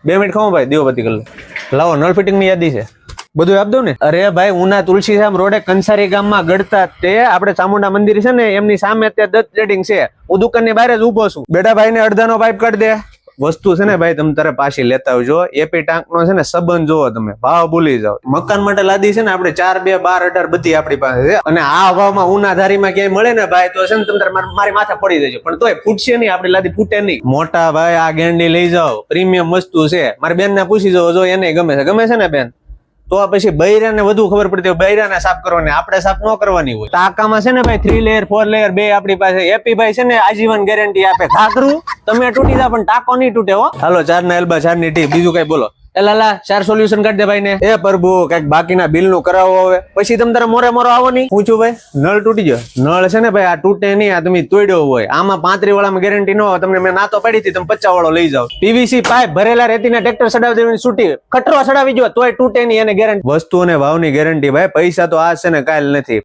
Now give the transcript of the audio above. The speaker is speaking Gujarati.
2 મિનિટ ખાઉં ભાઈ, દીવબત્તી કરી લો. લાવો, નળ ફિટિંગ ની યાદી છે, બધું આપી દઉં ને. અરે ભાઈ, ઉના તુલસીધામ રોડે કંસારી ગામમાં ગળતા તે આપણે ચામુંડા મંદિર છે ને એમની સામે અત્યારે દત્ત ટ્રેડિંગ છે. હું દુકાન ની બહાર જ ઉભો છું. બેટા ભાઈ ને અડધાનો પાઇપ કાઢ દે. વસ્તુ છે ને ભાઈ તમે તારે પાછી લેતા આવજો. એપી ટાંક નો છે ને સંબંધ જોવો, તમે ભાવ ભૂલી જાવ. મકાન માટે લાદી છે ને આપણે 4, 2, 12, 18 બધી આપણી પાસે છે. અને આ ભાવમાં ઉનાધારીમાં ક્યાંય મળે ને ભાઈ તો છે ને તમે મારી માથે પડી દેજો, પણ તોય ફૂટશે નહીં, આપણી લાદી ફૂટે નહીં. મોટા ભાઈ આ ગેંડી લઈ જાઓ, પ્રીમિયમ વસ્તુ છે. મારી બેન ને પૂછી જાવ, જો એને ગમે છે ને બેન? તો પછી બૈરાને વધુ ખબર પડતી હોય, બૈરાને સાફ કરવાની, આપણે સાફ ન કરવાની હોય. ટાંકામાં છે ને ભાઈ 3 લેયર 4 લેયર બે આપણી પાસે. એપી ભાઈ છે ને આજીવન ગેરંટી આપે. ખાતરું તમે તૂટી જા પણ ટાંકો નહીં તૂટે હો. હાલો, 4 ના એલ્બા 4 ની ટી, બીજું કઈ બોલો. એ લાલા 4 સોલ્યુશન કાઢ દે ભાઈ ને. એ પ્રભુ કઈક બાકીના બિલ નું કરાવો હવે, પછી તમે તારે મોરે આવો નહીં. પૂછું ભાઈ, નળ તૂટી ગયો. નળ છે ને ભાઈ આ તૂટે નહીં, આ તમે તોડ્યો હોય. આમાં 35 વાળામાં ગેરંટી ન હોય. તમને મેં ના તો પડી હતી, તમે 50 વાળો લઈ જાઓ. પીવીસી પાઇપ ભરેલા રેતીના ટ્રેક્ટર ચડાવી દેવાની છૂટી, ખટરો ચડાવી જો તોય તૂટે નહીં, એને ગેરંટી. વસ્તુ અને ભાવની ગેરંટી ભાઈ, પૈસા તો આ છે ને કાલ નથી.